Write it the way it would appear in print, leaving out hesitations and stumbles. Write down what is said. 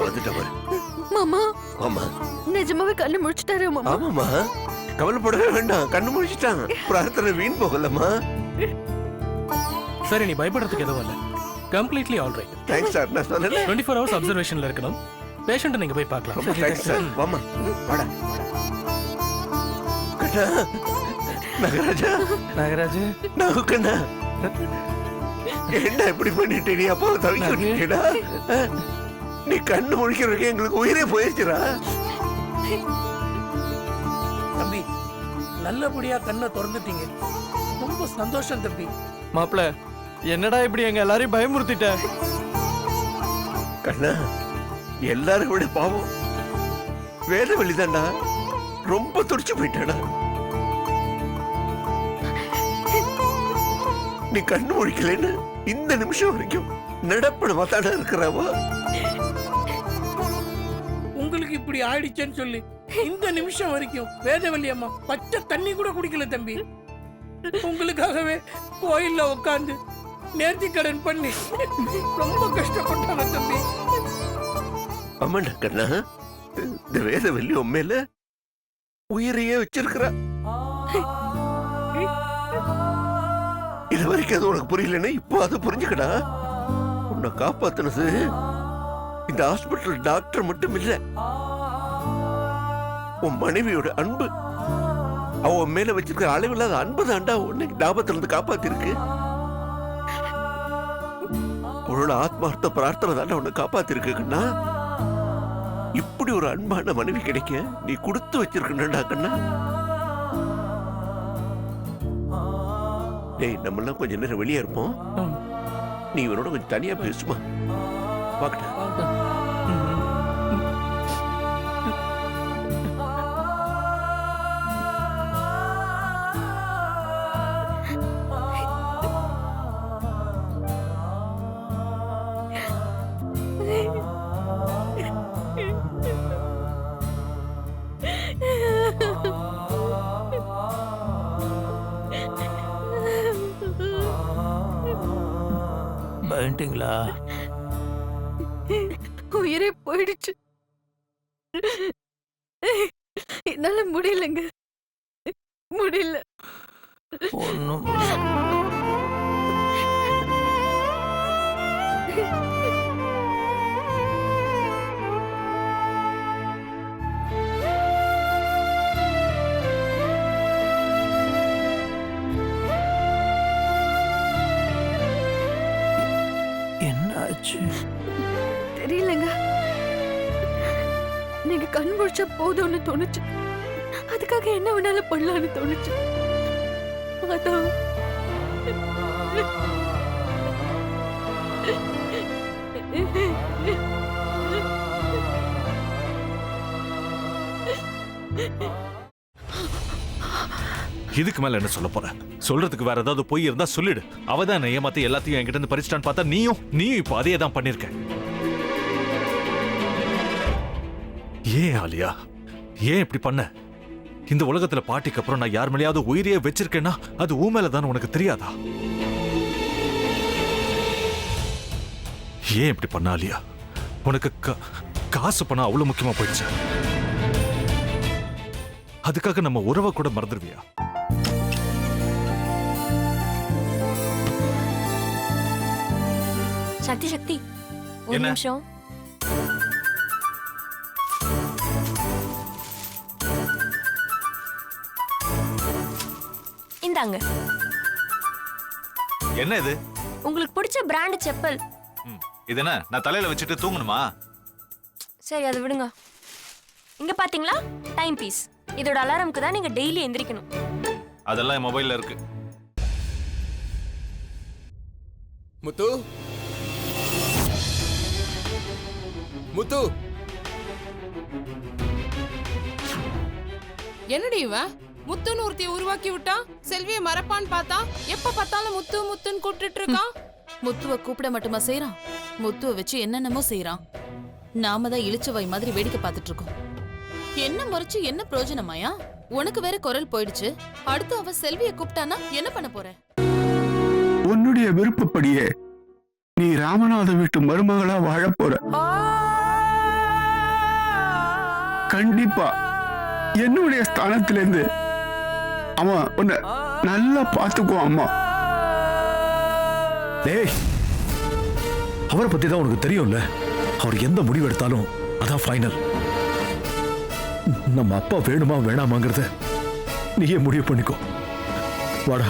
வந்துட்ட பாரு. மாமா ஆமா நிஜமாவே கண்ணு முடிச்சிட்டாரு மாமா. ஆமாமா, கவலைப்படவே வேண்டாம். கண்ணு முடிச்சிட்டான். பிரார்த்தனை வீண் போகலம்மா. சரி, நீ பயப்படுறதுக்கு எதுவும் இல்லை. Completely all right. Thanks sir. நான் சொன்னேன் 24 hours அப்சர்வேஷன்ல இருக்கணும். பேஷண்ட்டை நீங்க போய் பார்க்கலாம். ரொம்ப தேங்க்ஸ் சார். வாமா வாடா. கண்ணா, நாகராஜா நாகராஜ், நாகுக்கண்ணா, என்ன இப்படி பண்ணிட்டு நீ அப்பாவை தவிக்க விட்டுட்டா? நீ கண்ணு முழிக்கிறதுக்கு எங்களுக்கு உயிரே போயிடுச்சுடா. தம்பி, நல்லபடியா கண்ணை திறந்துட்டீங்க. ரொம்ப சந்தோஷம் தம்பி. மாப்பிள, என்னடா இப்படி எங்க எல்லாரையும் பயமுறுத்திட்ட? கண்ணா, எல்லாரும் விட பாவம் வேத வழிதான்டா. ரொம்ப துடிச்சு போயிட்டாடா. நீ கண்ணு முழிக்கலன்னு இந்த நிமிஷம் வரைக்கும் நடப்படமா தானே இருக்கிறாவா? உங்களுக்கு இப்படி ஆயிடுச்சேன்னு சொல்லி இந்த நிமிஷம் வரைக்கும் வேதவல்லி அம்மா பச்சை தண்ணி கூட குடிக்கல தம்பி. உங்களுக்காகவே கோயில்ல உட்காந்து நேர்த்தி கடன் பண்ணி ரொம்ப கஷ்டப்பட்டாங்க தம்பி. ஆமாண்டா கண்ணா, இந்த வேதவல்லி உண்மையில உயிரையே வச்சிருக்கிறா. இது வரைக்கும் அது உனக்கு புரியலன்னு இப்போ அது புரிஞ்சுக்கடா. உன்னை காப்பாத்துனது இந்த ஹாஸ்பிட்டல் டாக்டர் மட்டும் இல்ல, உன் மனைவியோட அன்பு. அவன் மேல வச்சிருக்கிற அளவில்லாத அன்பு தாண்டா உன்னை ஞாபகத்துல இருந்து காப்பாத்திருக்கு. உன்னோட ஆத்மார்த்த பிரார்த்தனை தாண்டா உன்னை காப்பாத்திருக்கு கண்ணா. இப்படி ஒரு அன்பான மனைவி கிடைக்க நீ கொடுத்து வச்சிருக்கா கண்ணா. டேய், நம்ம எல்லாம் கொஞ்ச நேரம் வெளியே இருப்போம். நீ இவனோட கொஞ்சம் தனியா பேசுமா. பாக்கட்டா. பயந்துட்டீங்களா? உயிரே போயிடுச்சு. என்னால முடியலங்க, முடியல. ஒண்ணும் என்னாச்சு? தெரியலங்க. நீங்க கண் முடிச்சா போதும்னு தோணுச்சு. அதுக்காக என்ன வேணாலும் பண்ணலாம்னு தோணுச்சு. அதான் இதுக்கு மேல என்ன சொல்ல போற? சொல்றதுக்கு வேற ஏதாவது போய் இருந்தா சொல்லிடு. அவதான் ஏமாத்தி எல்லாத்தையும் என்கிட்ட இருந்து பறிச்சிட்டான்னு பார்த்தா நீயும் இப்ப அதே தான் பண்ணிருக்க. ஏன் ஆலியா, ஏன் இப்படி பண்ண? இந்த உலகத்துல பாட்டிக்கு அப்புறம் நான் யார் மேலேயாவது உயிரையே வச்சிருக்கேன்னா அது ஊ மேலதான் உனக்கு தெரியாதா? ஏன் இப்படி பண்ண ஆலியா? உனக்கு காசு பணம் அவ்வளவு முக்கியமா போயிடுச்சு. அதுக்காக நம்ம உறவை கூட மறந்துடுவியா? சக்தி சக்தி, ஒரு நிமிஷம். இந்தாங்க. என்ன இது? உங்களுக்கு பிடிச்ச பிராண்ட் செப்பல். இது என்ன, நான் தலையில வச்சுட்டு தூங்கணுமா? சரி, அதை விடுங்க. இங்க பாத்தீங்களா, டைம் பீஸ். இதோட அலாரம்க்கு தான் நீங்க டெய்லி எந்திரிக்கணும். அதெல்லாம் என் மொபைல்ல இருக்கு. முத்து, முத்து, என்னடி இவன் முத்துன்னு ஒருத்தைய உருவாக்கி விட்டான். செல்வியை மறப்பான்னு பார்த்தா எப்ப பார்த்தாலும் முத்து முத்துன்னு கூப்பிட்டு இருக்கான். முத்துவ கூப்பிட மட்டுமா செய்யறான், முத்துவ வச்சு என்னென்னமோ செய்யறான். நாம தான் இளிச்சவாய் மாதிரி வேடிக்கை பார்த்துட்டு இருக்கோம். என்ன முறைச்சு என்ன பிரயோஜனமாயா? உனக்கு வேற குரல் போயிடுச்சு. அடுத்து அவ செல்வியை கூப்பிட்டானா என்ன பண்ண போற? உன்னுடைய விருப்பப்படியே நீ ராமநாத வீட்டு மருமகளா வாழ போற. கண்டிப்பா என்னுடைய ஸ்தானத்திலிருந்து அவன் உன்னை நல்லா பார்த்துக்குவான் அம்மா. டேய், அவரை பத்தி தான் உனக்கு தெரியும்ல. அவர் எந்த முடிவு எடுத்தாலும் அதான் ஃபைனல். நம்ம அப்பா வேணுமா வேணாமாங்கிறத நீயே முடிவு பண்ணிக்கோ. வாடா.